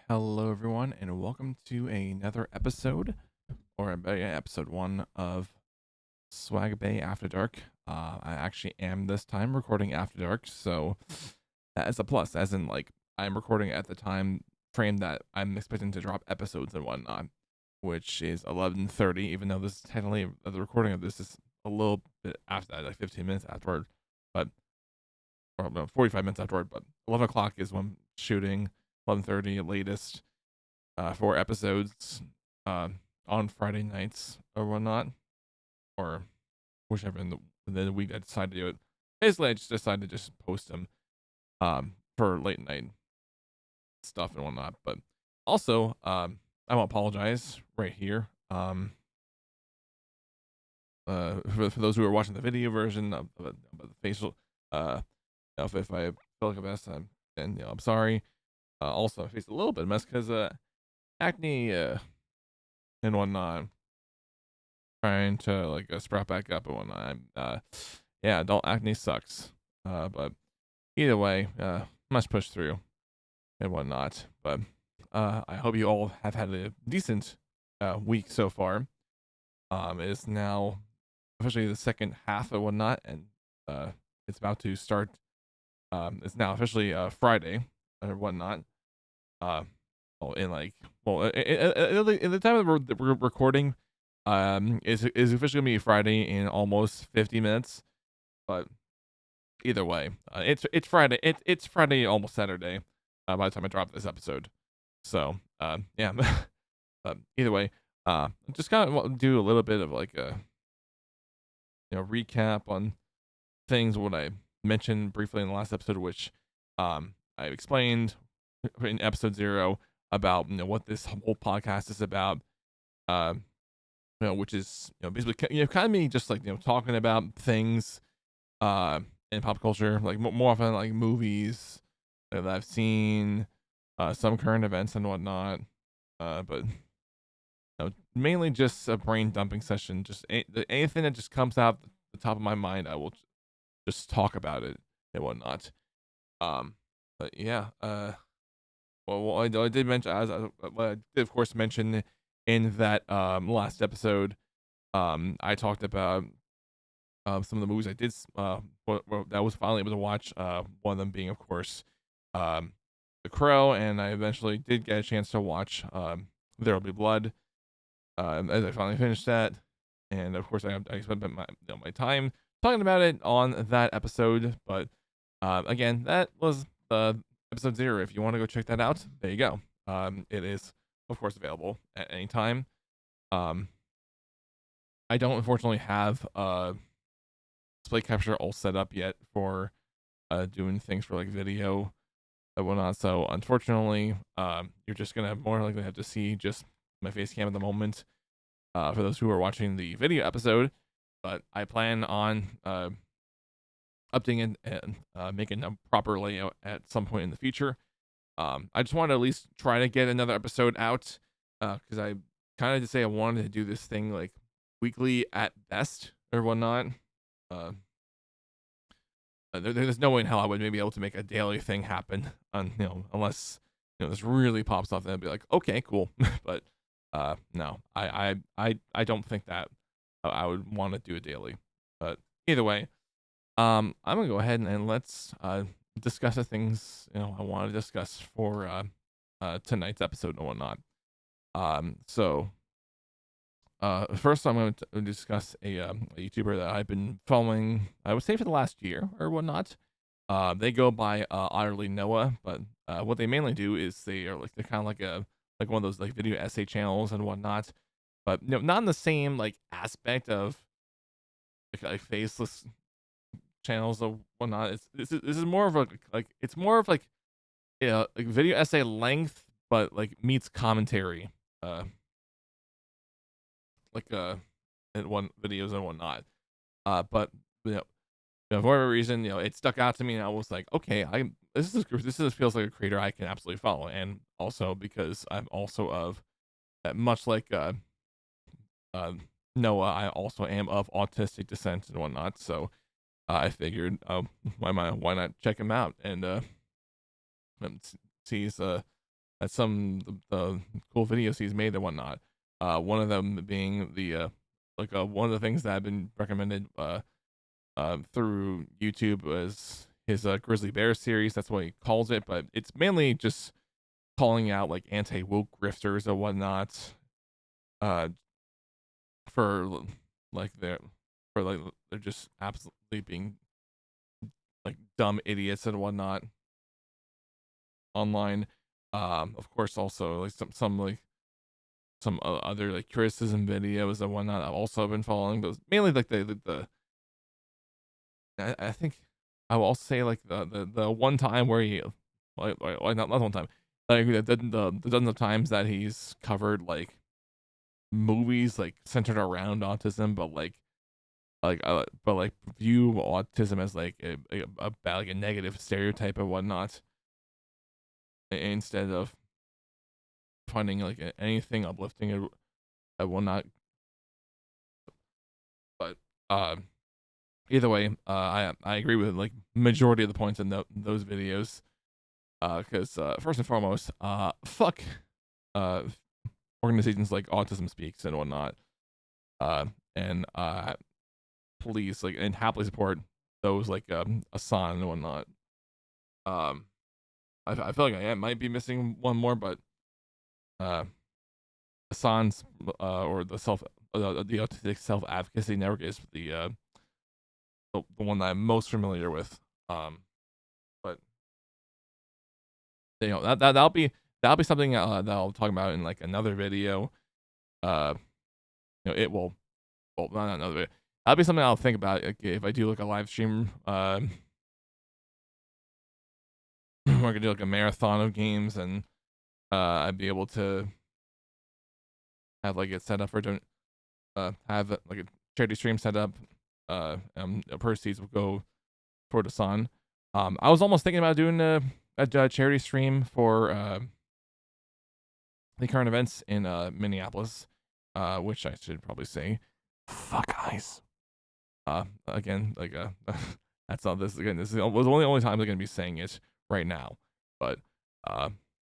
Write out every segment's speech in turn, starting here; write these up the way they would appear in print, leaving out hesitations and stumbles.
Hello, everyone, and welcome to another episode, or episode one of SwaggBae After Dark. I actually am this time recording After Dark, so that is a plus, as in, like, I'm recording at the time frame that I'm expecting to drop episodes and whatnot, which is 11:30, even though this is technically, the recording of this is a little bit after that, like 15 minutes afterward, but, or no, 45 minutes afterward, but 11 o'clock is when I'm shooting, 11:30 at latest. 4 episodes uh, on Friday nights or whatnot, or whichever in the week I decide to do it. Basically, I just decided to just post them for late night stuff and whatnot. But also, I want to apologize right here. For those who are watching the video version of the facial, if I feel like a mess, then I'm sorry. Also, I faced a little bit of mess because acne and whatnot, trying to like sprout back up and whatnot. Yeah, adult acne sucks. But either way, must push through and whatnot. But I hope you all have had a decent week so far. It is now officially the second half and whatnot, and it's about to start. It's now officially Friday or whatnot. Uh, well, in like, in the time that we're recording, is officially gonna be Friday in almost 50 minutes. But either way, it's Friday. It's Friday, almost Saturday. By the time I drop this episode, so yeah. But either way, just kind of do a little bit of like a recap on things what I mentioned briefly in the last episode, which I explained in episode 0 about what this whole podcast is about. Which is basically kind of me just like talking about things in pop culture, like more often like movies that I've seen, some current events and whatnot. But mainly just a brain dumping session. Just anything that just comes out the top of my mind, I will just talk about it and whatnot. But yeah, I did mention, I did of course mention in that last episode, I talked about some of the movies I did that I was finally able to watch. One of them being, of course, The Crow, and I eventually did get a chance to watch There'll Be Blood. As I finally finished that, and of course I spent my time talking about it on that episode. But again, that was episode 0. If you want to go check that out, there you go. It is of course available at any time. I don't unfortunately have display capture all set up yet for doing things for like video and whatnot. So unfortunately, you're just gonna more likely have to see just my face cam at the moment. For those who are watching the video episode, but I plan on updating it and making a proper layout at some point in the future. I just want to at least try to get another episode out because I kind of just say I wanted to do this thing like weekly at best or whatnot. Uh, there's no way in hell I would maybe be able to make a daily thing happen, unless this really pops off. Then I'd be like, okay, cool. But no, I don't think that I would want to do it daily. But either way, I'm gonna go ahead and let's discuss the things I want to discuss for tonight's episode and whatnot. So first I'm going to discuss a YouTuber that I've been following, I would say for the last year or whatnot. They go by OtterlyNoah, but what they mainly do is they're kind of like one of those like video essay channels and whatnot, but not in the same like aspect of like faceless channels or whatnot. This is more of like it's more of like like video essay length, but like meets commentary, uh, like in one videos and whatnot. But for whatever reason, it stuck out to me, and I was like, okay, this feels like a creator I can absolutely follow, and also because I'm also of much like uh Noah, I also am of autistic descent and whatnot, so I figured, why not check him out and see at some the cool videos he's made and whatnot. One of them being the one of the things that have been recommended through YouTube was his Grizzly Bear series. That's what he calls it, but it's mainly just calling out like anti-woke grifters and whatnot, uh, for like they're they're just absolutely being like dumb idiots and whatnot online. Of course, also like some other like criticism videos and whatnot. I've also been following those mainly like the I think I will also say like the one time where he not one time, like the dozens of times that he's covered like movies like centered around autism, but like view autism as like a bad, like a negative stereotype and whatnot, instead of finding like anything uplifting and whatnot. But either way, I agree with like majority of the points in those videos. Because first and foremost, fuck uh organizations like Autism Speaks and whatnot. And please like and happily support those like Asan and whatnot. Um, I feel like I might be missing one more, but uh, Asan's or the autistic self advocacy network is the one that I'm most familiar with. But you know that'll be something that I'll talk about in like another video. You know, it will well not another video. That'll be something I'll think about like, if I do like a live stream. We're gonna do like a marathon of games, and I'd be able to have like it set up for have like a charity stream set up. The proceeds will go toward the sun. I was almost thinking about doing a charity stream for the current events in Minneapolis, which I should probably say, fuck eyes. Again, like that's not this again. This was the only time I'm gonna be saying it right now, but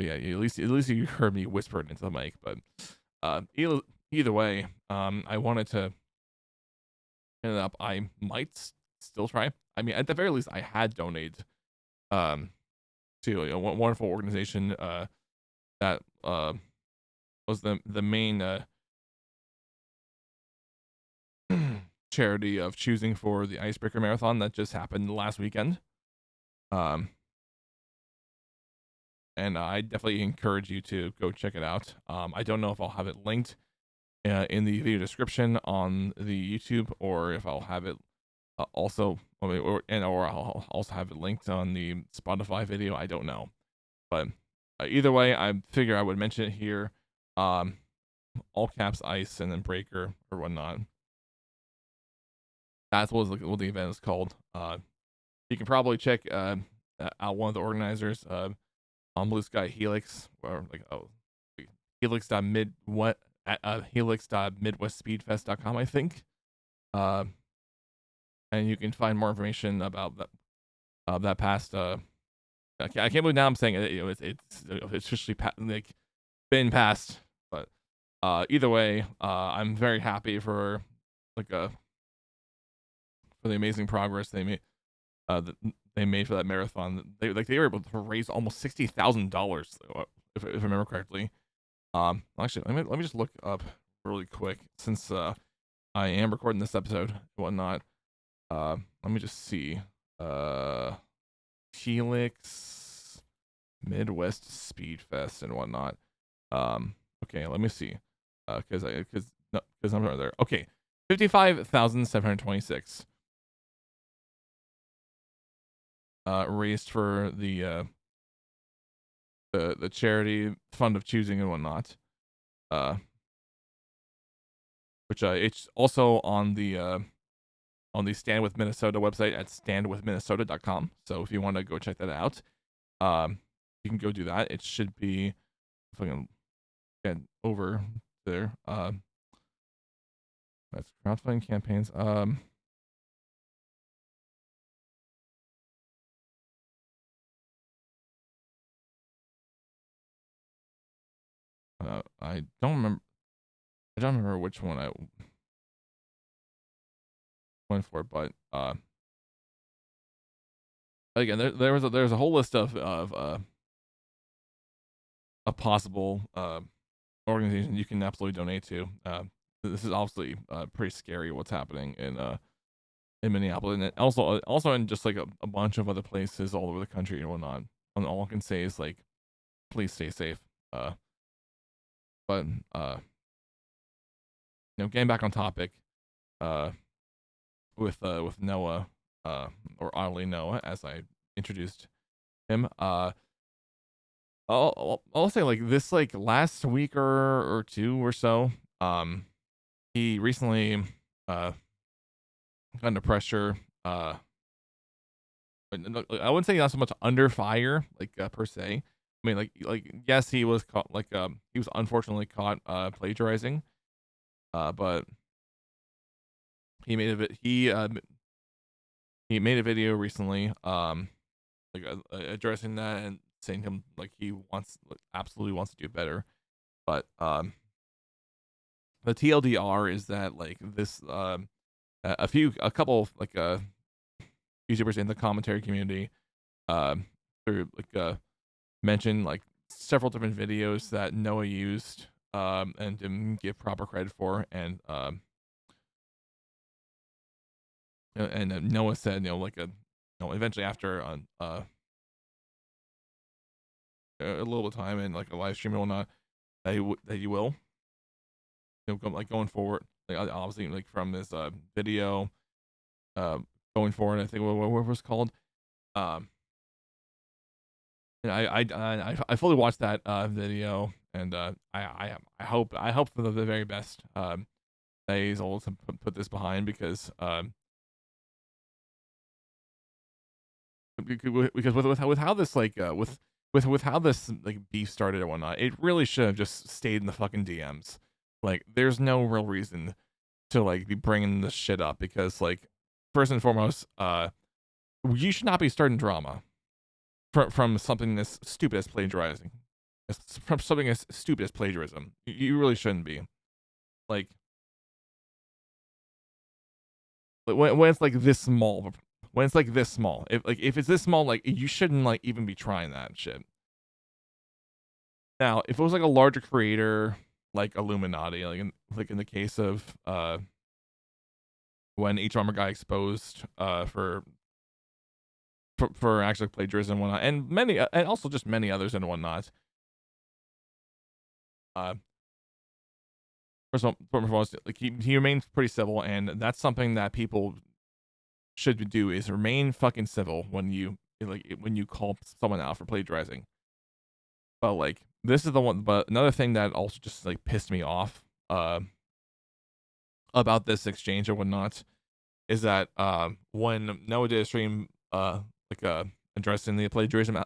yeah, at least you heard me whisper it into the mic. But either way, I wanted to end up. I might still try. I mean, at the very least, I had donated to a wonderful organization that was the main charity of choosing for the Icebreaker Marathon that just happened last weekend. And I definitely encourage you to go check it out. I don't know if I'll have it linked in the video description on the YouTube, or if I'll have it also, or I'll also have it linked on the Spotify video. I don't know, but either way, I figure I would mention it here. All caps ice and then breaker or whatnot. That's what the event is called. You can probably check out one of the organizers on Blue Sky Helix, or like helix.mid what helix.midwestspeedfest.com, I think. And you can find more information about that past. I can't believe now I'm saying it. You know, it's officially like been passed, but either way, I'm very happy for like for the amazing progress they made. That they made for that marathon. They were able to raise almost $60,000, if I remember correctly. Actually, let me just look up really quick, since I am recording this episode and whatnot. Let me just see. Helix Midwest Speed Fest and whatnot. Okay, let me see. Because I'm right there. Okay, 55,726. Raised for the charity fund of choosing and whatnot. Which it's also on the Stand With Minnesota website at standwithminnesota.com. So if you want to go check that out, you can go do that. It should be if I can get over there. That's crowdfunding campaigns. I don't remember. I don't remember which one I went for, but again, there's a whole list of a possible organization you can absolutely donate to. This is obviously pretty scary what's happening in Minneapolis, and also in just like a bunch of other places all over the country and whatnot. And all I can say is like, please stay safe. Uh, but getting back on topic, uh, with Noah, or OtterlyNoah, as I introduced him. I'll say like this, like last week or two or so. He recently got under pressure. I wouldn't say not so much under fire, like per se. I mean, like yes, he was caught, like he was unfortunately caught plagiarizing. But he made a he made a video recently, like addressing that and saying him like he wants, like, absolutely wants to do better. But the TLDR is that like this a couple like YouTubers in the commentary community through like mentioned like several different videos that Noah used and didn't give proper credit for, and Noah said, like eventually after a little bit of time and like a live stream and whatnot, that you will, going forward, like obviously like from this video uh going forward. I think what was called, um and I fully watched that video, and I hope for the very best that he's able to put this behind, because with how this like with how this like beef started and whatnot, it really should have just stayed in the fucking DMs. Like, there's no real reason to like be bringing this shit up, because like, first and foremost, you should not be starting drama from something as stupid as plagiarizing, from something as stupid as plagiarism. You really shouldn't be. Like when it's like this small, if it's this small, like, you shouldn't like even be trying that shit. Now, if it was like a larger creator, like Illuminati, like in the case of when H Armor got exposed for actually plagiarism and whatnot, and many and also just many others and whatnot. Uh, first of all, like he remains pretty civil, and that's something that people should do, is remain fucking civil when you call someone out for plagiarizing. But like, this is the one. But another thing that also just like pissed me off about this exchange or whatnot is that when Noah did a stream addressing the plagiarism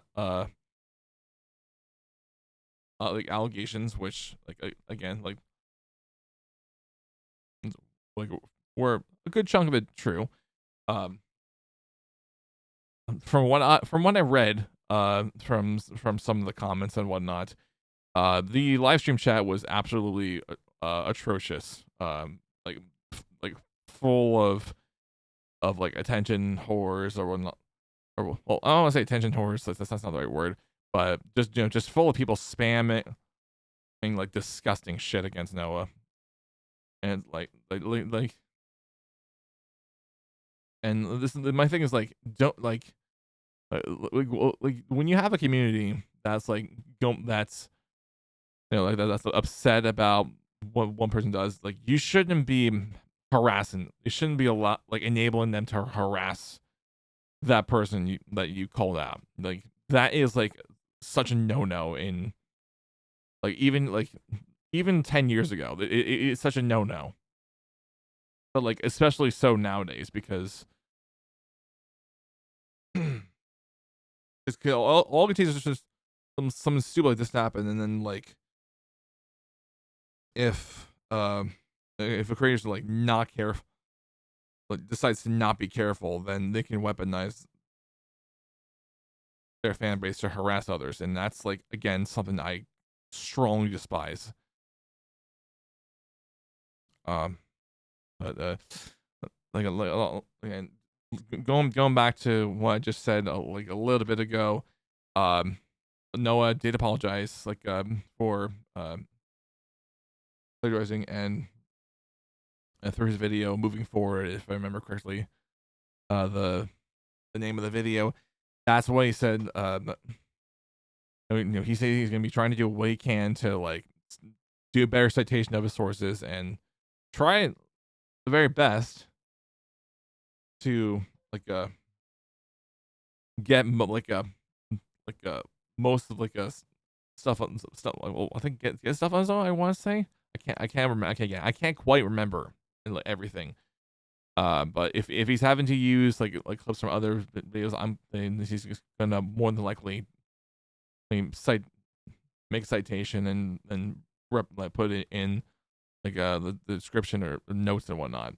like allegations, which like again like were a good chunk of it true. Um, from what I read from some of the comments and whatnot, the live stream chat was absolutely atrocious. Like full of like attention whores or whatnot. Or, well, I don't want to say attention whores. That's not the right word. But just full of people spamming like disgusting shit against Noah, and and this my thing is like, don't like when you have a community that's like that's that's upset about what one person does, like, you shouldn't be harassing. It shouldn't be a lot like enabling them to harass that person that you called out. Like, that is like such a no-no in like even 10 years ago. It's such a no-no. But like, especially so nowadays, because all it takes is just something stupid like this to happen, and then like, if a creator's like not careful, like decides to not be careful, then they can weaponize their fan base to harass others, and that's like, again, something I strongly despise. Um, but again, going back to what I just said like a little bit ago, Noah did apologize for plagiarizing and through his video moving forward, if I remember correctly, the name of the video, that's what he said. He said he's gonna be trying to do what he can to like do a better citation of his sources and try the very best to like get most of stuff on stuff. Well, I think get stuff on his own. I want to say I can't remember. I can't quite remember everything. But if he's having to use like clips from other videos, I'm thinking he's just gonna more than likely, make a citation and put it in the description or notes and whatnot.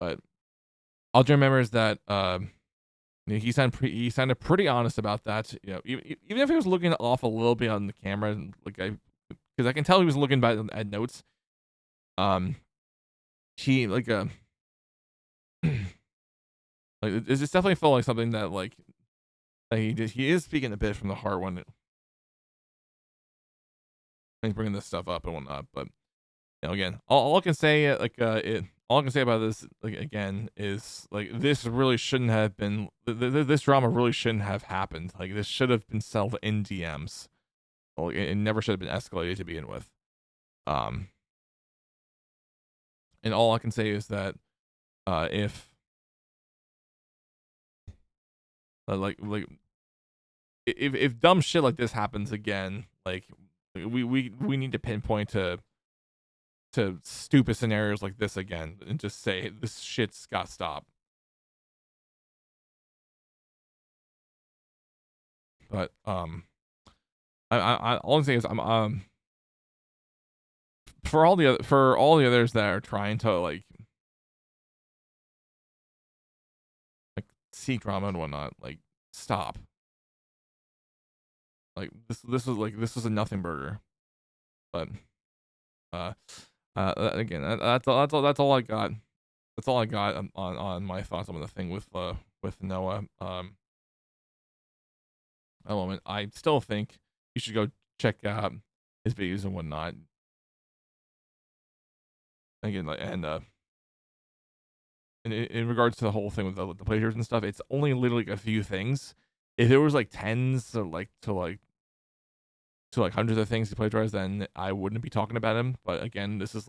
But all I remember is that he sounded pretty honest about that. Even if he was looking off a little bit on the camera, because I can tell he was looking back at notes. He it just definitely felt like something that that he is speaking a bit from the heart when he's bringing this stuff up and whatnot. But again, all I can say all I can say about this again is this really shouldn't have been this drama really shouldn't have happened. This should have been settled in DMs. It never should have been escalated to begin with. And all I can say is that if if dumb shit like this happens again, we need to pinpoint to stupid scenarios like this again and just say this shit's got to stop. But I all I'm saying is I'm for all the others that are trying to seek drama and whatnot, stop. This was a nothing burger. But again, that's all I got. That's all I got on my thoughts on the thing with Noah. At the moment, I still think you should go check out his videos and whatnot. Again, in regards to the whole thing with the plagiarism and stuff, it's only literally a few things. If there was tens to hundreds of things he plagiarized, then I wouldn't be talking about him. But again, this is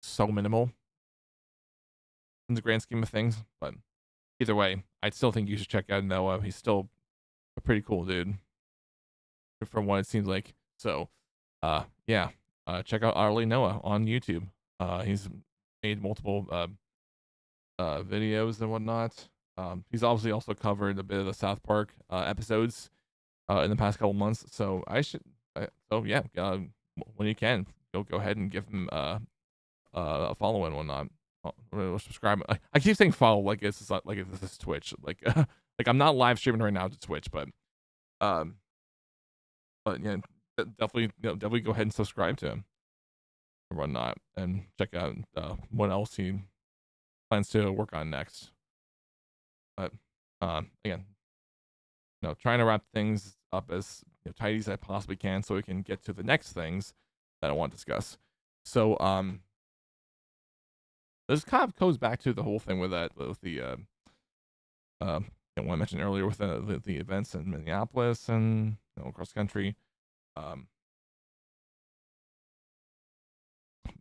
so minimal in the grand scheme of things. But either way, I still think you should check out Noah. He's still a pretty cool dude from what it seems like. So, yeah, check out OtterlyNoah on YouTube. He's made multiple videos and whatnot. He's obviously also covered a bit of the South Park episodes in the past couple months. So yeah, when you can, go ahead and give him a follow and whatnot. Or subscribe. I keep saying follow like it's not like this is Twitch. I'm not live streaming right now to Twitch, but yeah, definitely go ahead and subscribe to him or whatnot, and check out what else he plans to work on next. But again, trying to wrap things up as tight as I possibly can so we can get to the next things that I want to discuss. So this kind of goes back to the whole thing with the what I mentioned earlier with the events in Minneapolis and across the country.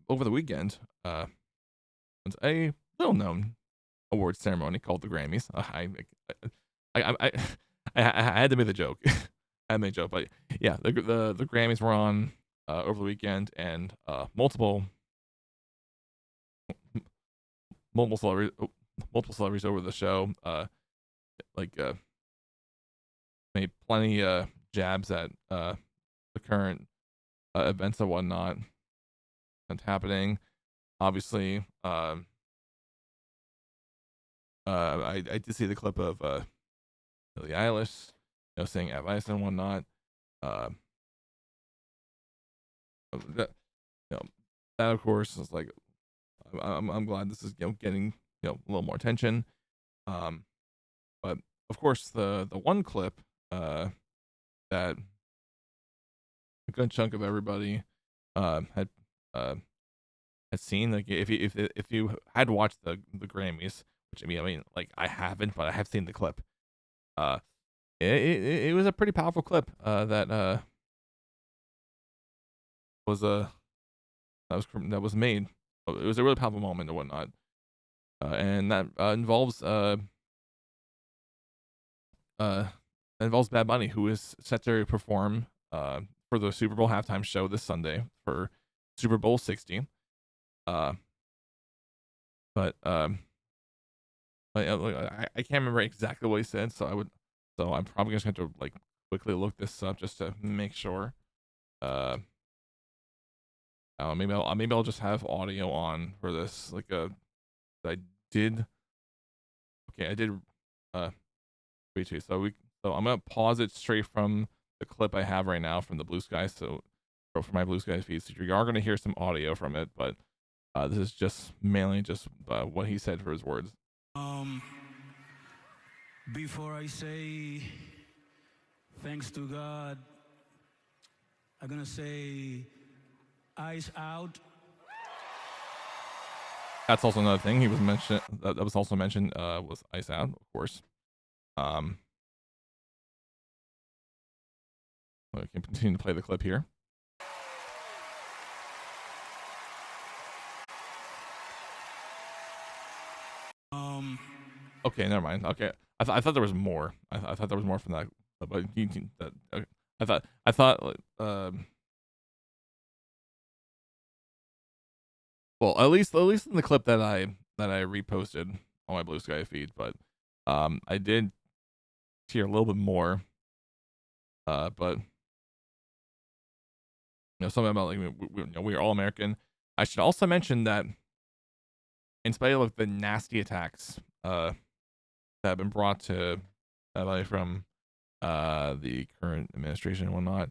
Over the weekend, it's a little known awards ceremony called the Grammys. I had to make the joke. I had to make a joke, but yeah, the Grammys were on over the weekend, and multiple celebrities over the show made plenty jabs at the current events and whatnot that's happening. Obviously, I did see the clip of Billie Eilish, saying advice and whatnot. that, you know, that of course is like, I'm glad this is, getting, a little more attention. But of course the one clip that a good chunk of everybody had seen, like if you had watched the Grammys, which I mean like I haven't, but I have seen the clip. Uh, it was a pretty powerful clip that was that was made. It was a really powerful moment and whatnot, and that uh involves Bad Bunny, who is set to perform for the Super Bowl halftime show this Sunday for Super Bowl 60. Uh, but I can't remember exactly what he said, so I'm probably just going to like quickly look this up just to make sure. Maybe I'll just have audio on for this. I did. Okay, I did. Retweet. So I'm gonna pause it straight from the clip I have right now from the Blue Sky. So for my Blue Sky feed, so you are gonna hear some audio from it, but this is just mainly just what he said for his words. Before I say thanks to God, I'm gonna say eyes out. That's also another thing he was mentioned. That was also mentioned was Ice Out, of course. I can continue to play the clip here. Okay, never mind. Okay, I thought there was more. I thought there was more from that. But okay. I thought well, at least in the clip that I reposted on my Blue Sky feed, but I did hear a little bit more. But something about like we are all American. I should also mention that in spite of like, the nasty attacks that have been brought to LA from the current administration and whatnot,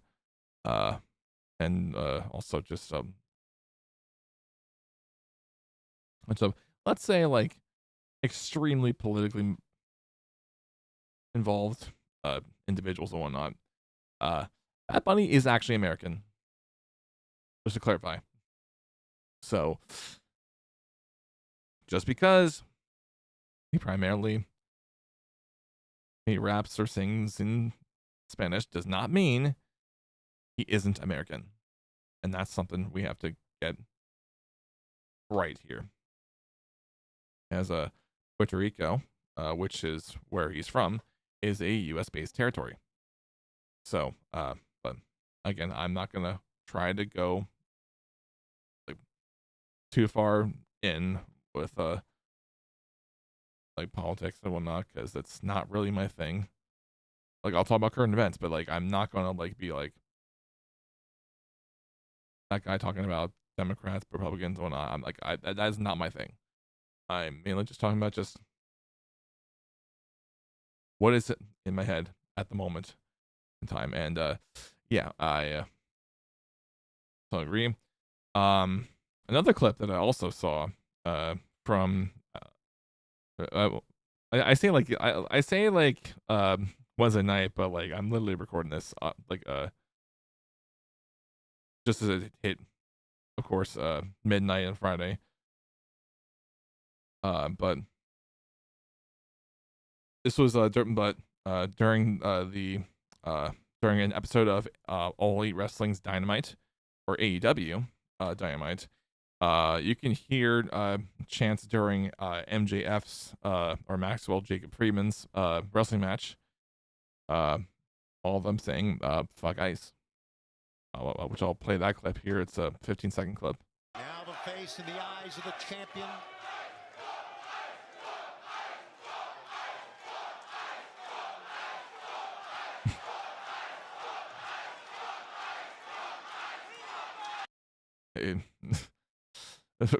and also just and so let's say like extremely politically involved individuals and whatnot. Bad Bunny is actually American. Just to clarify. So just because he raps or sings in Spanish does not mean he isn't American. And that's something we have to get right here. As a Puerto Rico, which is where he's from, is a US based territory. So, but again, I'm not gonna try to go like too far in with like politics and whatnot, because that's not really my thing. Like I'll talk about current events, but like I'm not gonna like be like that guy talking about Democrats, Republicans, and whatnot. I'm like that is not my thing. I'm mainly just talking about just what is it in my head at the moment in time, and yeah, I so agree. Another clip that I also saw from I say like I say like Wednesday night, but like I'm literally recording this just as it hit, of course, midnight on Friday. But this was during during an episode of All Elite Wrestling's Dynamite or AEW Dynamite. You can hear chants during MJF's or Maxwell Jacob Friedman's wrestling match. All of them saying "fuck ice," which I'll play that clip here. It's a 15-second clip. Now the face in the eyes of the champion.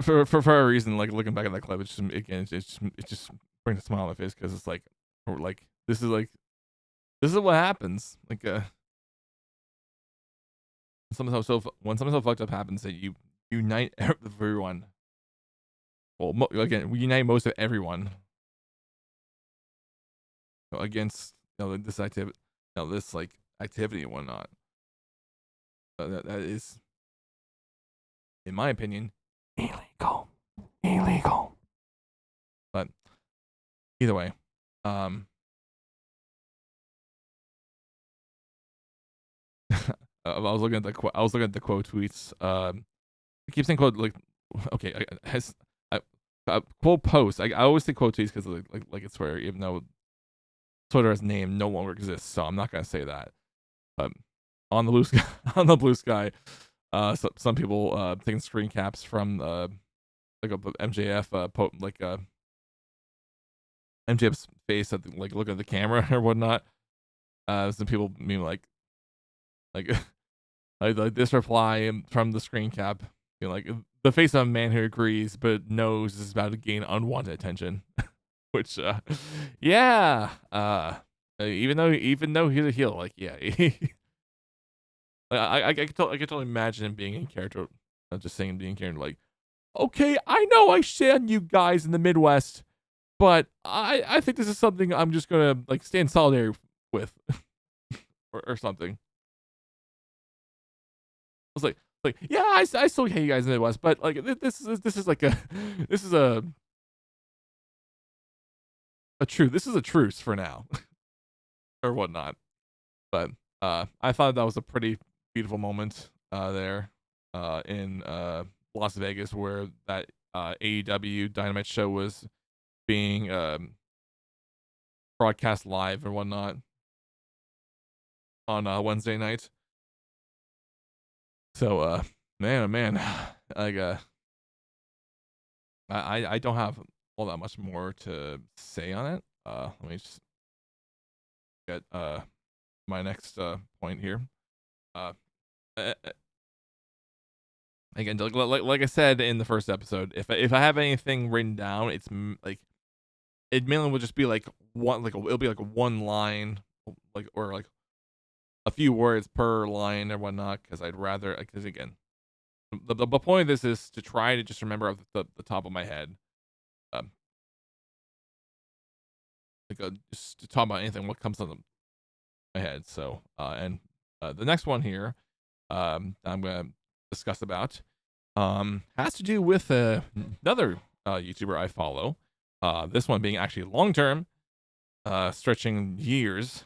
For a reason, like looking back at that clip, it just brings a smile on my face, because it's like this is what happens. Like when something so fucked up happens that you unite everyone. Well, again, we unite most of everyone against this activity, this like activity and whatnot. That is, in my opinion, illegal. Illegal. But either way, I was looking at the quote tweets. I keep saying quote like, okay, quote posts. I always say quote tweets because like it's where even though Twitter as name no longer exists, so I'm not gonna say that. But on the blue sky, some people taking screen caps from like a MJF MJF's face at like looking at the camera or whatnot. Some people mean like like this reply from the screen cap, like the face of a man who agrees but knows is about to gain unwanted attention. Which yeah, even though he's a heel, like yeah, I could totally imagine him being in character, not just saying being in character, like, okay, I know I stand you guys in the Midwest, but I think this is something I'm just gonna like stand solidarity with, or something. I was like yeah, I still hate you guys in the Midwest, but like this is like a this is a truce. This is a truce for now, or whatnot. But I thought that was a pretty beautiful moment there in Las Vegas, where that AEW Dynamite show was being broadcast live or whatnot on Wednesday night. So man, oh man, like I don't have all that much more to say on it. Let me just get my next point here. Again, like I said in the first episode, if I have anything written down, it's like it mainly will just be like it'll be like one line, like or like a few words per line or whatnot, because I'd rather, because again, the point of this is to try to just remember off the top of my head, just to talk about anything what comes on my head. So and the next one here, I'm gonna discuss about has to do with another YouTuber I follow. This one being actually long term, stretching years.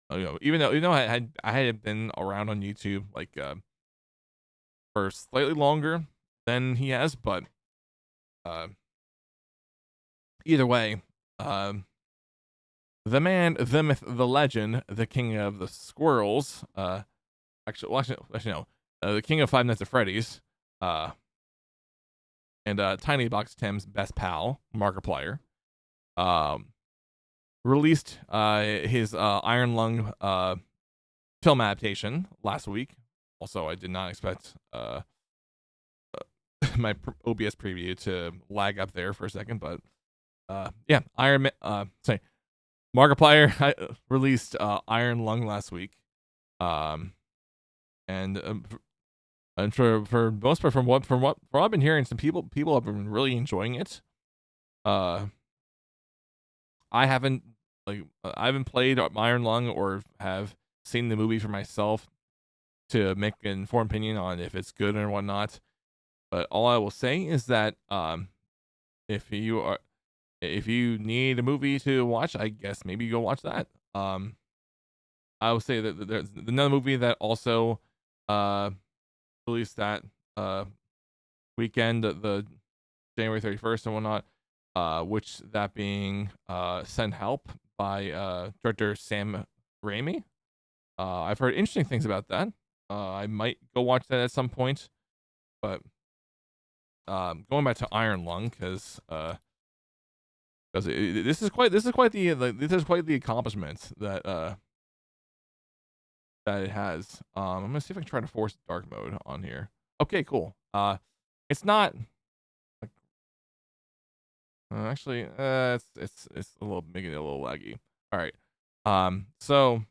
Even though I had been around on YouTube like for slightly longer than he has, but either way, the man, the myth, the legend, the king of the squirrels. Actually, no, the king of Five Nights at Freddy's. And Tiny Box Tim's best pal, Markiplier, released his Iron Lung film adaptation last week. Also, I did not expect my OBS preview to lag up there for a second, but yeah, Markiplier released Iron Lung last week, and for most part, from what I've been hearing, some people have been really enjoying it. I haven't played Iron Lung or have seen the movie for myself to make an informed opinion on if it's good or whatnot. But all I will say is that if you need a movie to watch, I guess maybe go watch that. I would say that there's another movie that also released that weekend, the January 31st and whatnot, which that being Send Help by director Sam Raimi. I've heard interesting things about that. I might go watch that at some point, but going back to Iron Lung, because this is quite the accomplishment that it has. I'm gonna see if I can try to force dark mode on here. Okay, cool. It's not like actually it's a little making it a little laggy. All right. So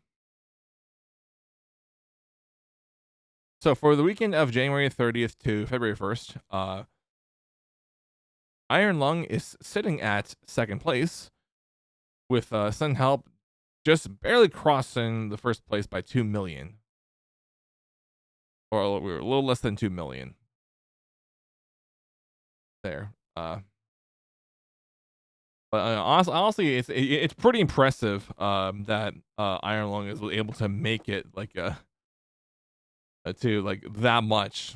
So for the weekend of January 30th to February 1st, Iron Lung is sitting at second place, with Sudden Help just barely crossing the first place by 2 million, or we were a little less than 2 million there. But honestly, it's pretty impressive that Iron Lung is able to make it like to like that much.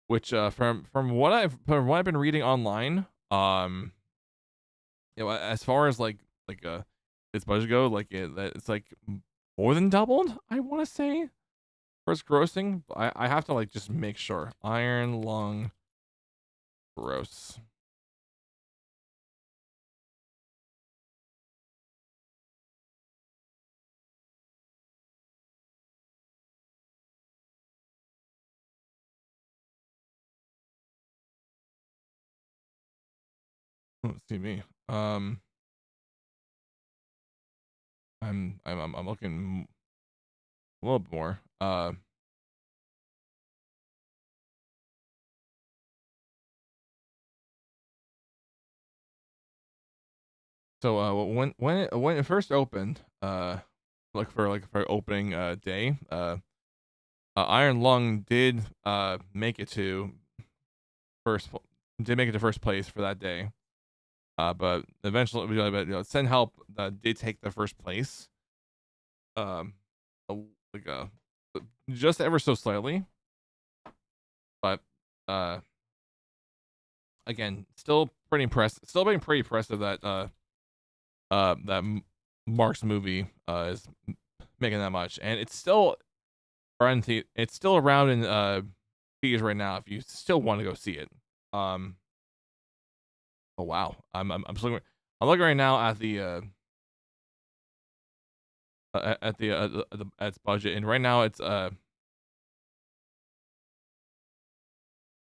Which from what I've been reading online, as far as like its budget go, like it's like more than doubled. I want to say first grossing. I have to like just make sure. Iron Lung gross. Let's see me. I'm looking a little bit more. So when it first opened, for opening day, Iron Lung did make it to first place for that day. But eventually, Send Help did take the first place. Like just ever so slightly, but again, still pretty impressed. Still being pretty impressive that Mark's movie is making that much, and it's still around in theaters right now. If you still want to go see it, oh wow, I'm I'm looking right now at the at its budget, and right now it's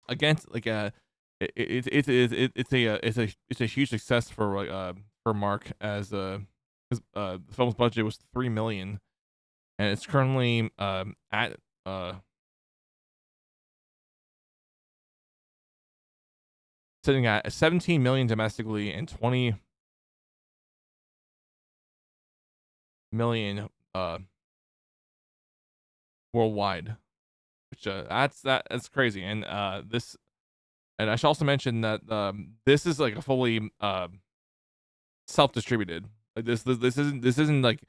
against like it's a huge success for Mark, as the film's budget was 3 million, and it's currently at sitting at 17 million domestically and 20 million worldwide, which that's crazy. And and I should also mention that this is like a fully self-distributed. Like this isn't like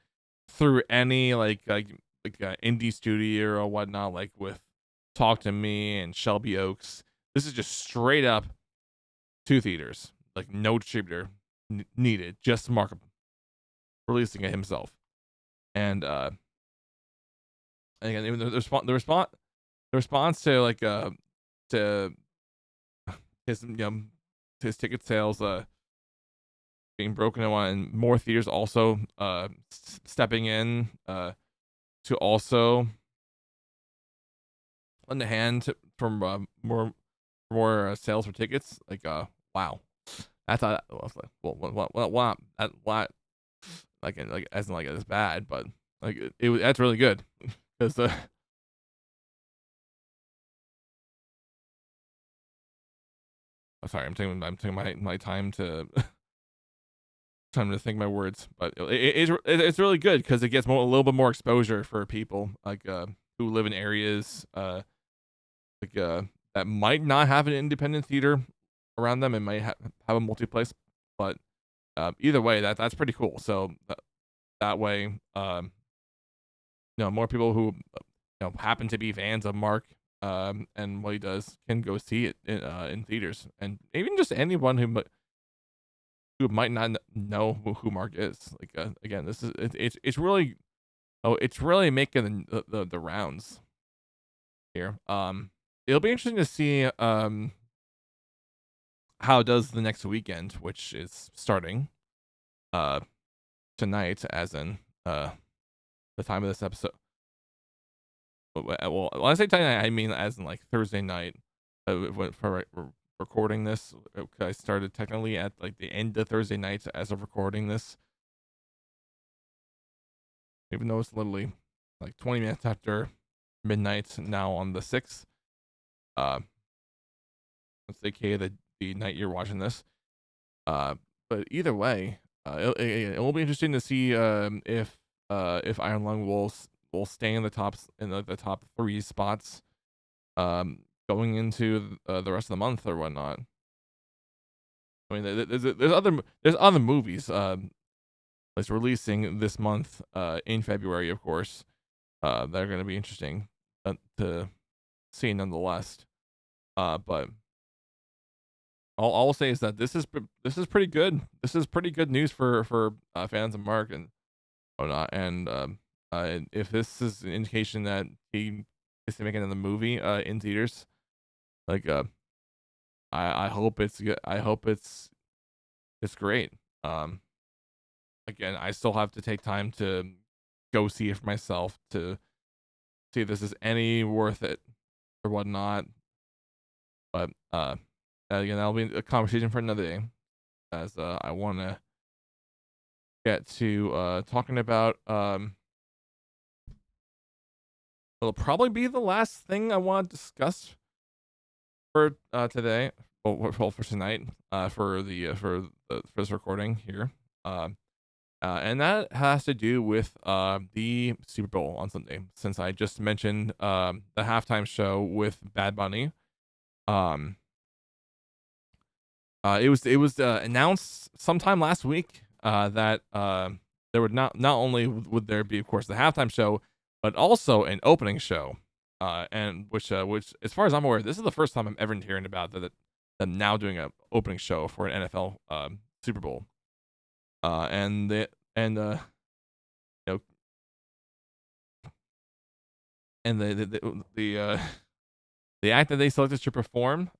through any indie studio or whatnot, like with Talk to Me and Shelby Oaks. This is just straight up to theaters, like no distributor needed, just Mark releasing it himself. And again, even the response to to his his ticket sales being broken in one, and more theaters also stepping in to also lend a hand from more sales for tickets. Like wow, that's not what like as in like it's bad, but like that's really good because sorry, I'm taking my time to think my words, but it's really good because it gets a little bit more exposure for people like who live in areas that might not have an independent theater around them and might have a multiplex, but either way, that's pretty cool. So that way, more people who happen to be fans of Mark and what he does can go see it in theaters, and even just anyone who might not know who Mark is. Like again, this is it's really it's really making the rounds here. It'll be interesting to see how it does the next weekend, which is starting tonight, as in the time of this episode. Well, when I say tonight, I mean as in like Thursday night. For recording this, I started technically at like the end of Thursday night as of recording this, even though it's literally like 20 minutes after midnight now on the 6th. Let's say the night you're watching this. But either way, it will be interesting to see if Iron Lung will stay in the the top 3 spots going into the rest of the month or whatnot. I mean, there's other movies that's releasing this month in February, of course, that are going to be interesting to see nonetheless. But all I'll say is that this is pretty good. This is pretty good news for fans of Mark and whatnot. And if this is an indication that he is making another movie in theaters, like I hope it's good. I hope it's great. Again, I still have to take time to go see it for myself to see if this is any worth it or whatnot. But again, that'll be a conversation for another day, as I want to get to talking about it'll probably be the last thing I want to discuss for today, well for tonight, for this recording here, and that has to do with the Super Bowl on Sunday, since I just mentioned the halftime show with Bad Bunny. It was announced sometime last week that there would not only would there be, of course, the halftime show, but also an opening show, and which as far as I'm aware, this is the first time I'm ever hearing about them now doing an opening show for an NFL Super Bowl, and you know, and the act that they selected to perform,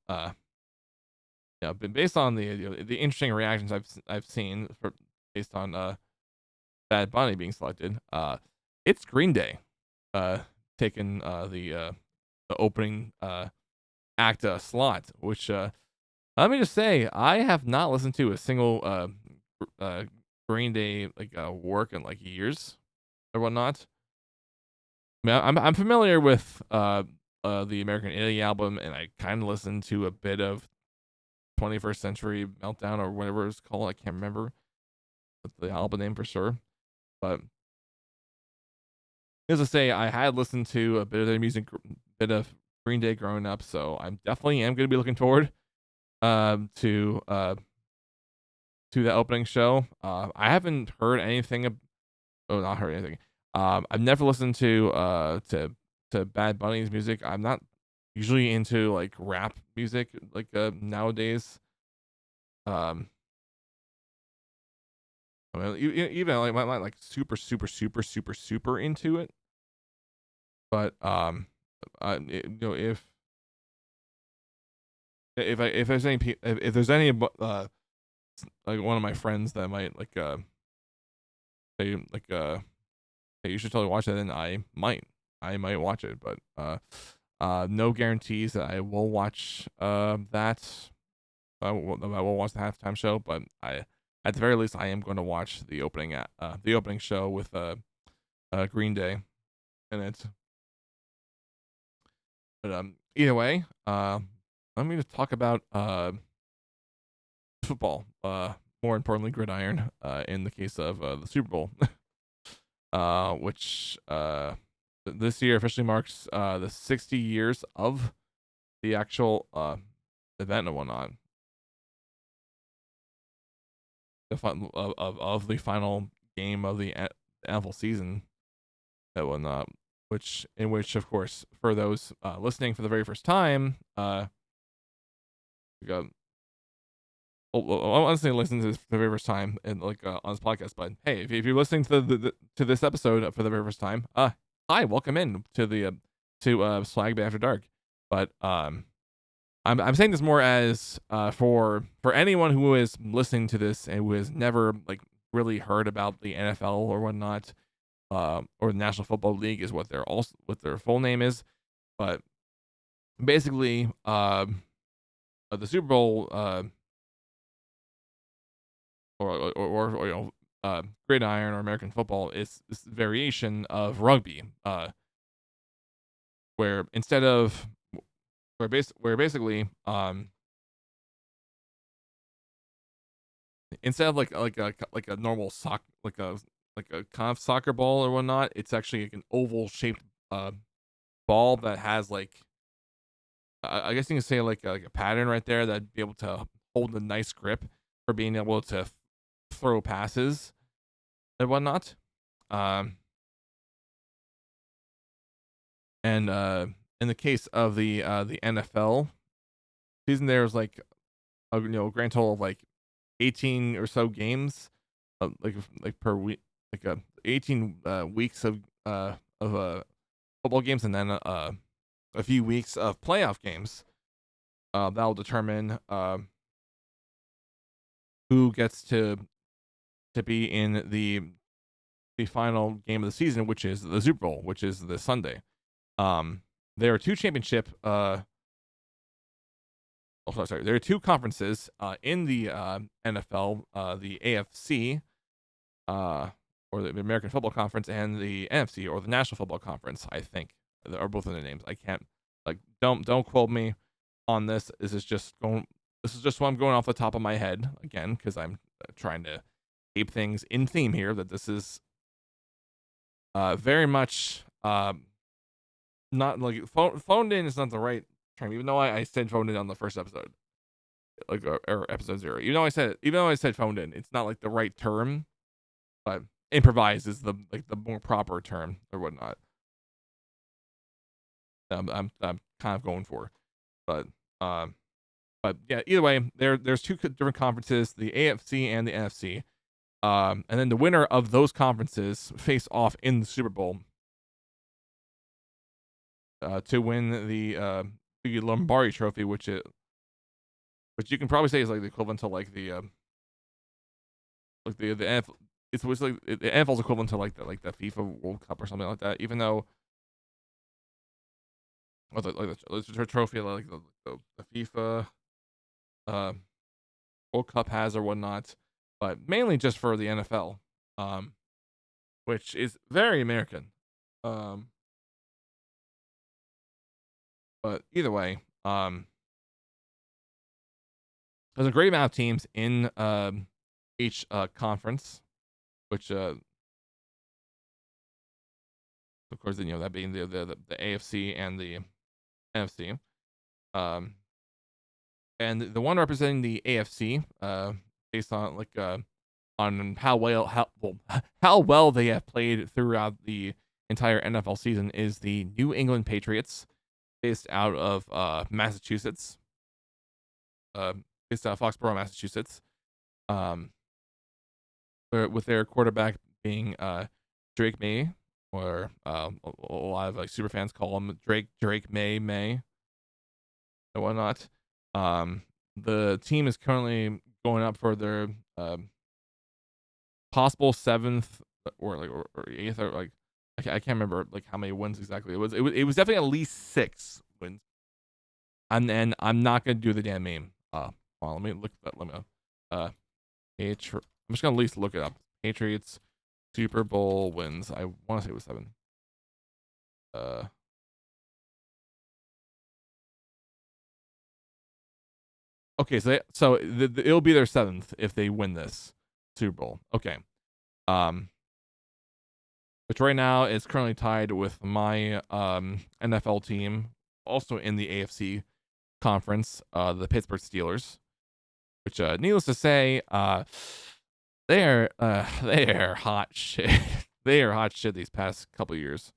based on the interesting reactions I've seen based on Bad Bunny being selected, it's Green Day taking the opening act slot, which let me just say, I have not listened to a single Green Day work in years or whatnot. I mean, I'm familiar with the American Idiot album, and I kind of listened to a bit of 21st Century Meltdown or whatever it's called. I can't remember the album name for sure, but as I say, I had listened to a bit of their music, bit of Green Day growing up, so I definitely am going to be looking forward to that opening show. I haven't heard anything. Not heard anything. I've never listened to Bad Bunny's music. I'm not usually into rap music nowadays. I mean, even I'm not super into it. But if there's any one of my friends that might say hey, you should totally watch it, then I might watch it, but no guarantees that I will watch that. I will watch the halftime show, but at the very least I am going to watch the opening show with Green Day in it. But either way, let me just talk about football. More importantly, gridiron. In the case of the Super Bowl, which this year officially marks the 60 years of the actual event and whatnot. Of the final game of the NFL season and whatnot. In which, of course, for those listening for the very first time, we got. I want to say listen to this for the very first time and on this podcast, but hey, if you're listening to to this episode for the very first time, hi, welcome in to the to SwaggBae After Dark. But I'm saying this more as for anyone who is listening to this and who has never really heard about the NFL or whatnot, or the National Football League is what their full name is, but basically the Super Bowl or gridiron or American football is this variation of rugby, where instead of where basically instead of like a normal like a kind of soccer ball or whatnot, it's actually like an oval shaped ball that has like I guess you can say like a pattern right there that'd be able to hold a nice grip for being able to throw passes and whatnot. Um, and in the case of the NFL season, there's like a grand total of like 18 or so games, like per week, like 18 weeks of football games, and then a few weeks of playoff games. That'll determine who gets to be in the final game of the season, which is the Super Bowl, which is this Sunday. There are two championship. There are two conferences in the NFL, the AFC, or the American Football Conference, and the NFC, or the National Football Conference. I think are both of their names. I can't don't quote me on this. This is just what I'm going off the top of my head again, because I'm trying to keep things in theme here. That this is very much not like phoned in is not the right term, even though I said phoned in on the first episode, like or episode 0. Even though I said phoned in, it's not like the right term, but improvised is the more proper term or whatnot. I'm kind of going for, but yeah, either way, there's two different conferences, the AFC and the NFC, and then the winner of those conferences face off in the Super Bowl to win the Lombardi Trophy, which you can probably say is like the equivalent to like the NFL. It's like the NFL's equivalent to like the FIFA World Cup or something like that. Even though, or the trophy like the FIFA World Cup has or whatnot, but mainly just for the NFL, which is very American. But either way, there's a great amount of teams in each conference, which of course, that being the AFC and the NFC. And the one representing the AFC, based on on how well they have played throughout the entire NFL season, is the New England Patriots, based out of Massachusetts, based out of Foxborough, Massachusetts. With their quarterback being Drake May, or a lot of super fans call him Drake May, and whatnot. The team is currently going up for their possible 7th or 8th, or I can't remember how many wins exactly it was. It was definitely at least 6 wins. And then I'm not gonna do the damn meme. Let me look at that. Let me I'm just gonna at least look it up. Patriots Super Bowl wins. I want to say it was 7. Okay, so it'll be their 7th if they win this Super Bowl. Okay. Which right now is currently tied with my NFL team, also in the AFC conference, the Pittsburgh Steelers, which needless to say, they're hot shit. They are hot shit these past couple years,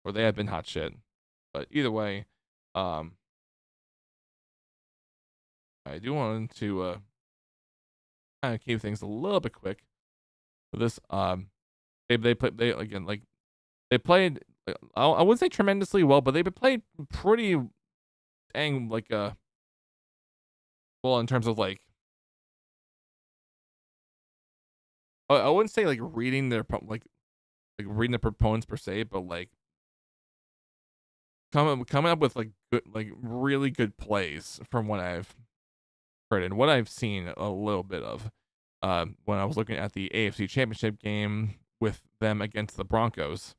or they have been hot shit. But either way, I do want to kind of keep things a little bit quick. With this, they played. I wouldn't say tremendously well, but they played pretty dang well in terms of I wouldn't say reading their reading the proponents per se, but coming up with good really good plays from what I've heard and what I've seen a little bit of. when I was looking at the AFC Championship game with them against the Broncos.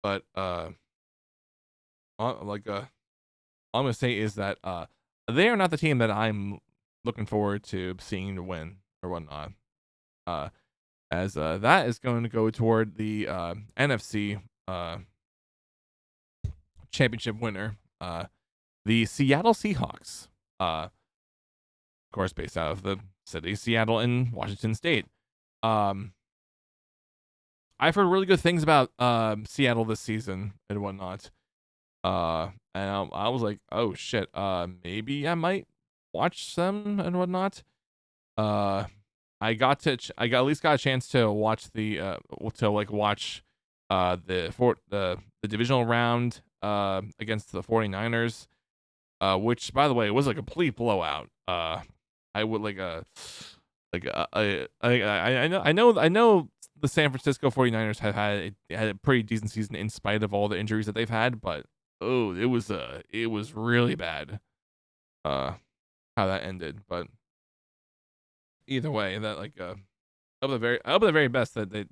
But all I'm gonna say is that they are not the team that I'm looking forward to seeing to win or whatnot. As that is going to go toward the NFC championship winner, the Seattle Seahawks. Of course, based out of the city Seattle in Washington State. I've heard really good things about Seattle this season and whatnot. And I was like, oh shit, maybe I might watch them and whatnot. I got at least got a chance to watch the the divisional round against the 49ers, which by the way was a complete blowout. I would I know the San Francisco 49ers have had a pretty decent season in spite of all the injuries that they've had, but it was really bad how that ended. But either way, that up the very best that they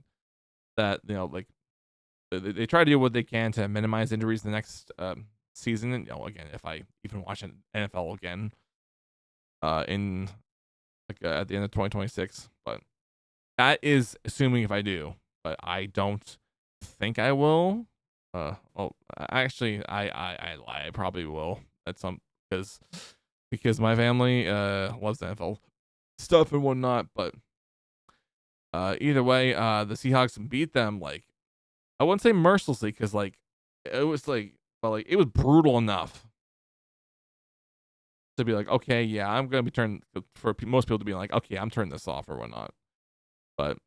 try to do what they can to minimize injuries the next season. And again, if I even watch an NFL again in at the end of 2026, but that is assuming if I do, but I don't think I will. Actually, I lie. I probably will at some because my family loves the NFL stuff and whatnot. But either way, the Seahawks beat them I wouldn't say mercilessly because it was it was brutal enough to be like, okay, yeah, I'm gonna be turning for most people to be like, okay, I'm turning this off or whatnot. But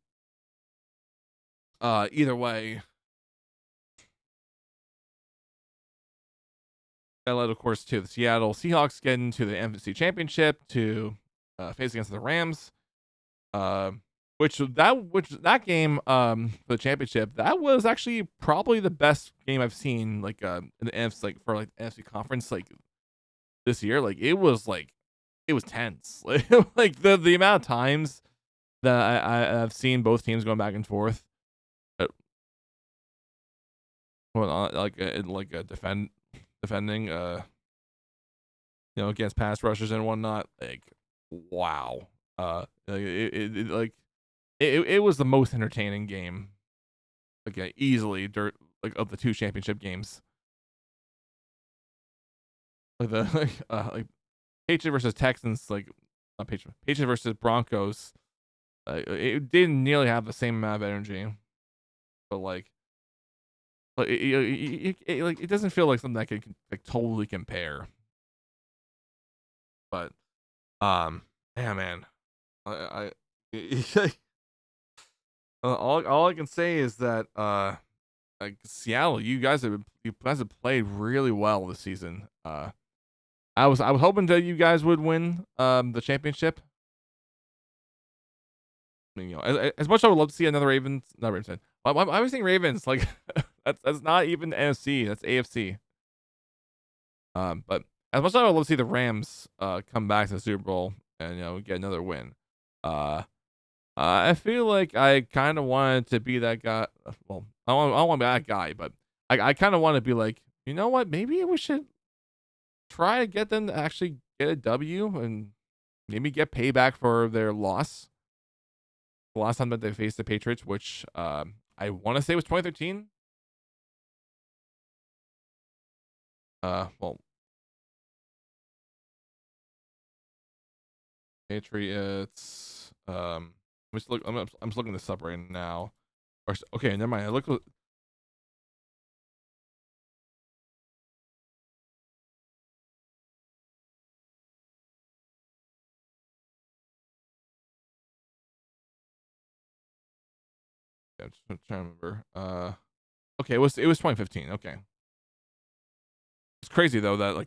either way, that led, of course, to the Seattle Seahawks getting to the NFC Championship to face against the Rams. Which that game for the championship, that was actually probably the best game I've seen in the NFC for NFC conference this year. It was tense. The amount of times that I've seen both teams going back and forth. Defending against pass rushers and whatnot. Wow. It was the most entertaining game, easily of the two championship games. Patriots versus Texans, not Patriots versus Broncos. It didn't nearly have the same amount of energy, but it doesn't feel like something that could totally compare. But yeah, man, all I can say is that Seattle, you guys have played really well this season. I was hoping that you guys would win the championship. I mean, as much as I would love to see another Ravens, not Ravens. I was saying Ravens. That's not even NFC. That's AFC. But as much as I would love to see the Rams come back to the Super Bowl and get another win, I feel like I kind of wanted to be that guy. Well, I don't want to be that guy, but I kind of want to be like, you know what? Maybe we should try to get them to actually get a W and maybe get payback for their loss. The last time that they faced the Patriots, which I want to say was 2013. Well, Patriots. I'm just looking this up right now. Okay, never mind. I'm just trying to remember. Okay, it was 2015. Okay, it's crazy though that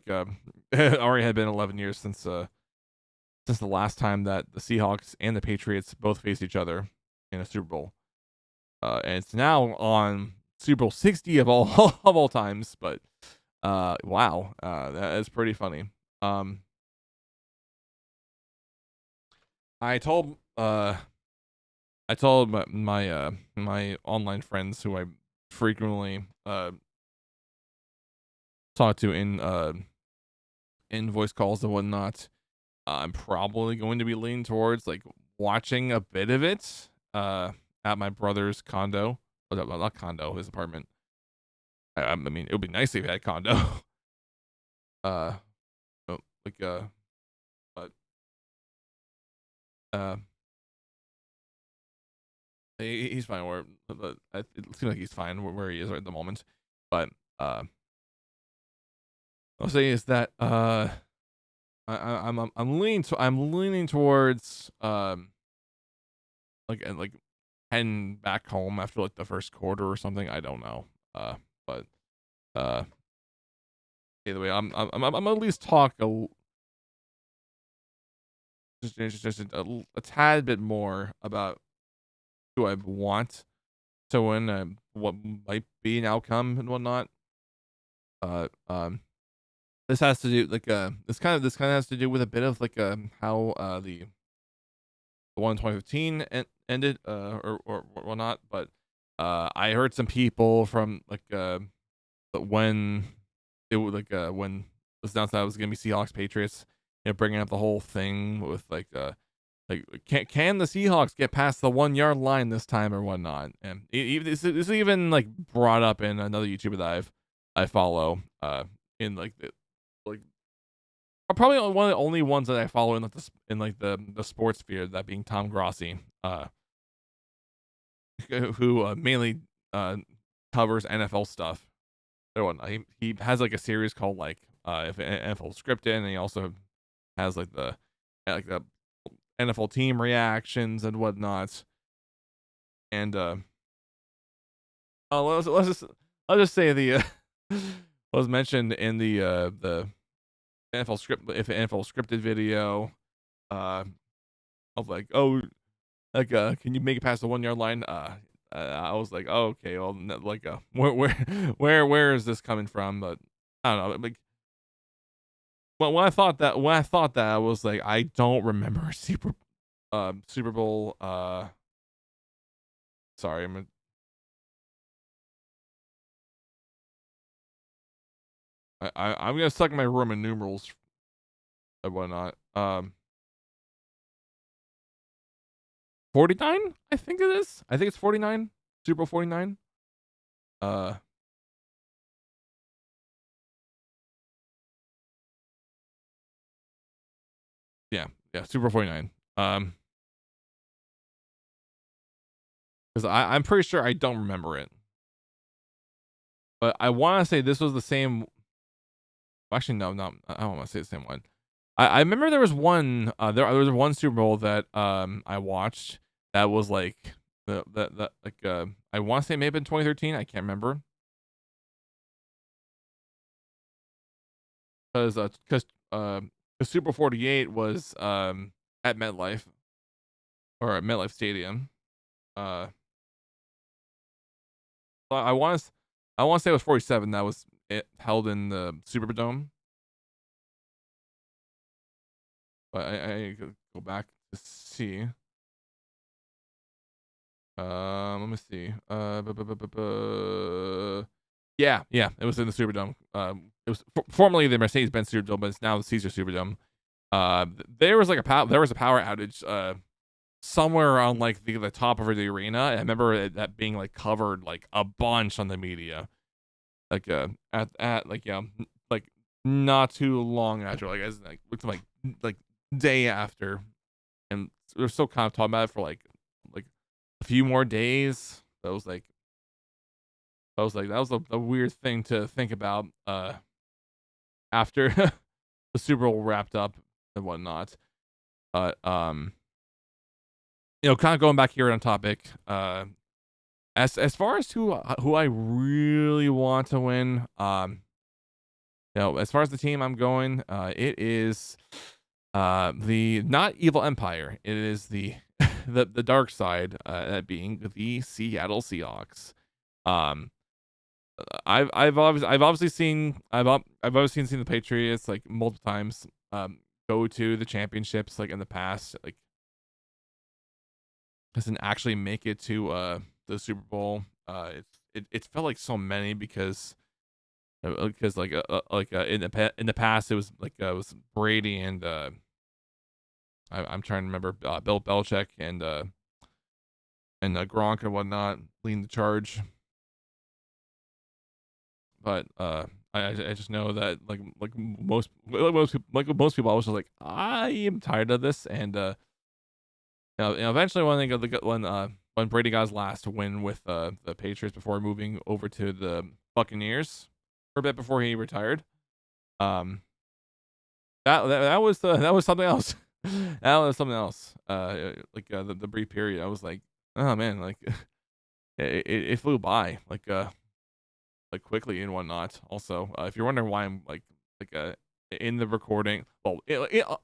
it already had been 11 years since the last time that the Seahawks and the Patriots both faced each other in a Super Bowl. And it's now on Super Bowl 60 of all of all times. But wow, that is pretty funny. Um, I told my online friends who I frequently talk to in voice calls and whatnot. I'm probably going to be leaning towards like watching a bit of it at my brother's condo. Oh, no, not condo, his apartment. I mean, it would be nice if he had a condo. uh, oh, like but uh, he's fine where. But it seems like he's fine where he is right at the moment. But I'll say is that I'm leaning towards like heading back home after like the first quarter or something. I don't know. But uh, either way, I'm at least talk just a tad bit more about who I want to win, what might be an outcome and whatnot. Uh, um, this has to do like this kind of has to do with a bit of like how the one in 2015 ended or whatnot. But I heard some people from like but when it was like when it was announced that it was gonna be Seahawks Patriots, bringing up the whole thing with like can the Seahawks get past the 1 yard line this time or whatnot? And this is even like brought up in another YouTuber that I follow in like probably one of the only ones that I follow in like the sports sphere, that being Tom Grossi, who mainly covers NFL stuff or whatnot. He has like a series called like if NFL scripted, and he also has like the NFL team reactions and whatnot. And oh, let's just say the was mentioned in the NFL scripted video of like, oh, like can you make it past the 1 yard line? I was like, oh, okay, well, like where is this coming from? But I don't know, like. But when I thought that, I was like, I don't remember Super Bowl. Sorry, I'm gonna suck my Roman numerals and whatnot. 49, I think it is. I think it's 49. Super Bowl 49. Uh, yeah, Super Bowl 49. Because I'm pretty sure I don't remember it, but I want to say this was the same. Actually, no, I don't want to say the same one. I remember there was one there was one Super Bowl that I watched that was like that like I want to say maybe in 2013. I can't remember because Super 48 was at MetLife or at MetLife Stadium. Uh, I want to say it was 47 that was it held in the Superdome. But I could go back to see. Let me see. Yeah, it was in the Superdome. It was formerly the Mercedes-Benz Superdome, but it's now the Caesar Superdome. There was like there was a power outage somewhere on like the top of the arena. I remember that being like covered like a bunch on the media, like at like like not too long after, like as like day after, and we're still kind of talking about it for like a few more days. That was a weird thing to think about after the Super Bowl wrapped up and whatnot. But kind of going back here on topic, as far as who I really want to win, as far as the team I'm going, it is the not evil empire. It is the the dark side, that being the Seattle Seahawks. Um I've obviously seen seen the Patriots like multiple times go to the championships like in the past, like doesn't actually make it to the Super Bowl. It felt like so many because in the past it was Brady and I'm trying to remember Bill Belichick and Gronk and whatnot leading the charge. But I just know that most people, I was just like, I am tired of this. And eventually when Brady got his last win with the Patriots before moving over to the Buccaneers for a bit before he retired, um that was something else. That was something else. The brief period, I was like, oh man, like it flew by like quickly and whatnot. Also, if you're wondering why I'm in the recording, well,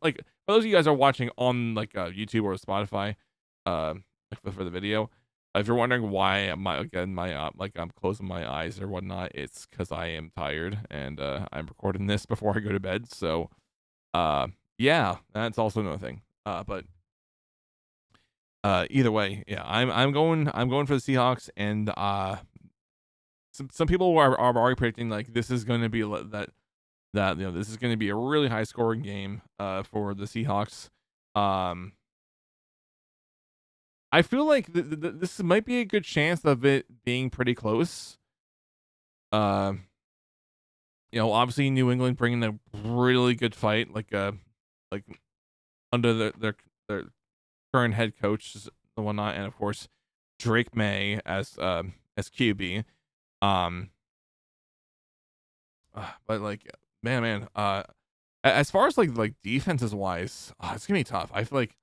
like for those of you guys are watching on YouTube or Spotify, for the video, if you're wondering why I'm closing my eyes or whatnot, it's because I am tired and I'm recording this before I go to bed. So, yeah, that's also another thing. But either way, yeah, I'm going for the Seahawks, and some people are already predicting like this is going to be this is going to be a really high scoring game for the Seahawks. I feel like this might be a good chance of it being pretty close. Uh, obviously New England bringing a really good fight, like under their current head coach and whatnot, and of course Drake May as QB. But like, man, as far as like defenses wise, it's gonna be tough. I feel like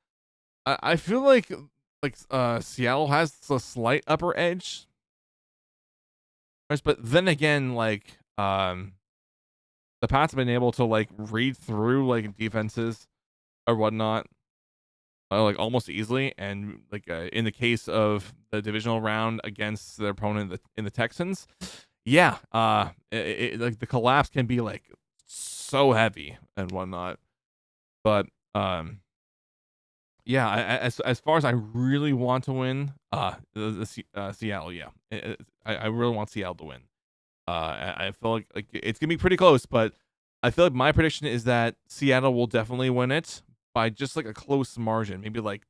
I feel like Seattle has a slight upper edge, but then again, the Pats have been able to like read through like defenses or whatnot, like almost easily, and in the case of the divisional round against their opponent in the Texans, yeah, like the collapse can be like so heavy and whatnot, but yeah, as far as I really want to win, Seattle, yeah, I really want Seattle to win. I feel like it's gonna be pretty close, but I feel like my prediction is that Seattle will definitely win it by just like a close margin, maybe like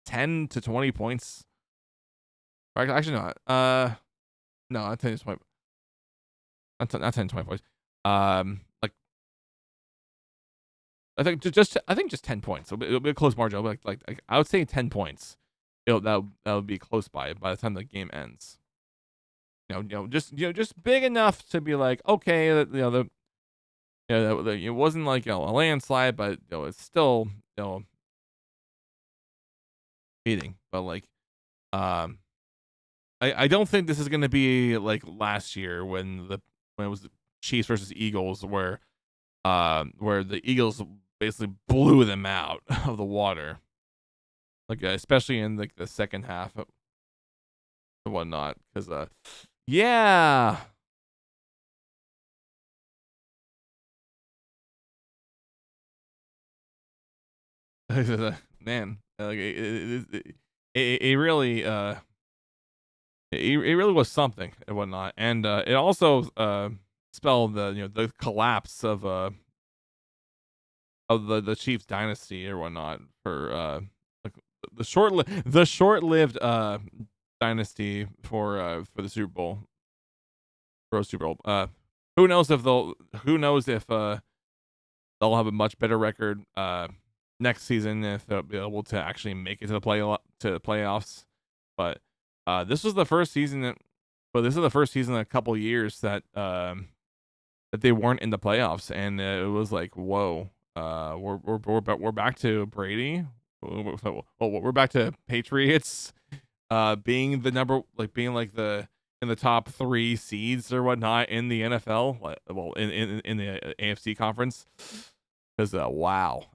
10 to 20 points. Actually, not. No, not 10 to 20. Not 10 to 20 points. Like I think just 10 points. It'll be a close margin. It'll be like I would say 10 points. That would be close by the time the game ends. Just big enough to be like, okay, it wasn't like a landslide, but it's still beating. But like, I don't think this is gonna be like last year when it was the Chiefs versus Eagles, where the Eagles basically blew them out of the water, like especially in like the second half and whatnot, because yeah. Man, like it really it really was something and whatnot, and it also spelled the collapse of the Chiefs dynasty or whatnot for like the short-lived dynasty for the Super Bowl, for a Super Bowl. Who knows if they'll have a much better record next season, if they'll be able to actually make it to the playoffs. But this was the first season in a couple years that that they weren't in the playoffs, and it was like, whoa, we're back to Brady. We're back to Patriots being being like the in the top 3 seeds or whatnot in the NFL, in the AFC conference. Because wow,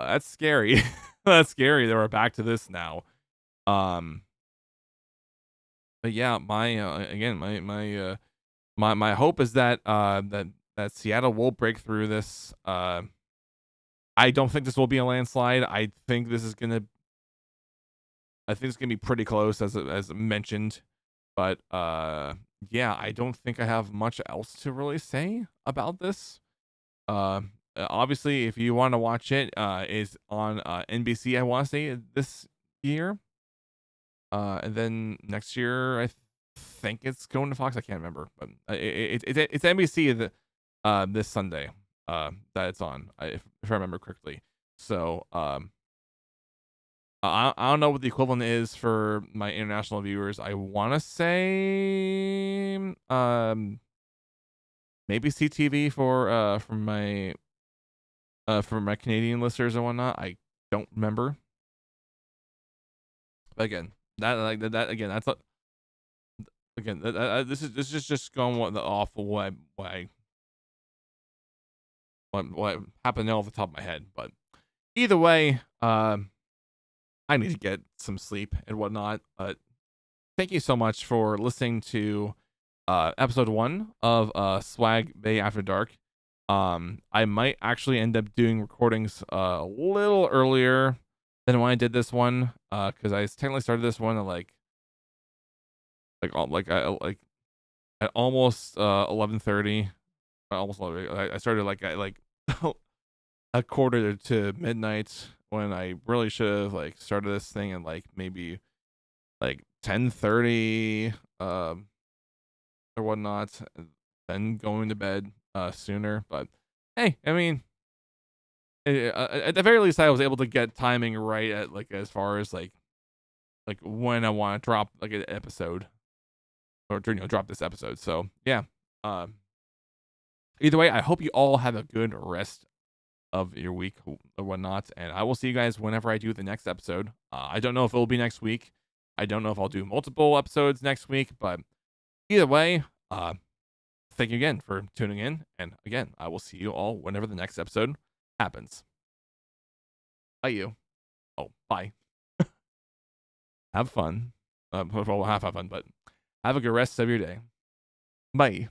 that's scary. That's scary that we're back to this now. Um, but yeah, my again, my hope is that that Seattle will break through this. I don't think this will be a landslide. I think it's gonna be pretty close as mentioned, but yeah, I don't think I have much else to really say about this. Obviously, if you want to watch it, is on NBC. I want to say this year, and then next year think it's going to Fox. I can't remember, but it's NBC this Sunday that it's on, if I remember correctly. So I don't know what the equivalent is for my international viewers. I want to say maybe CTV for my Canadian listeners and whatnot. I don't remember. But again, that again, that's again this is just going off of what happened off the top of my head. But either way, I need to get some sleep and whatnot. But thank you so much for listening to episode 1 of SwaggBae After Dark. I might actually end up doing recordings a little earlier than when I did this one, because I technically started this one at like at almost 11:30, almost 11. I started like at like a quarter to midnight when I really should have like started this thing at like maybe like 10:30 or whatnot, then going to bed sooner. But hey, I mean, at the very least, I was able to get timing right at like as far as like when I want to drop like an episode or drop this episode. So yeah. Either way, I hope you all have a good rest of your week or whatnot, and I will see you guys whenever I do the next episode. I don't know if it'll be next week. I don't know if I'll do multiple episodes next week, but either way, thank you again for tuning in, and again, I will see you all whenever the next episode happens. Bye, you. Oh, bye. Have fun. Well, have fun, but have a good rest of your day. Bye.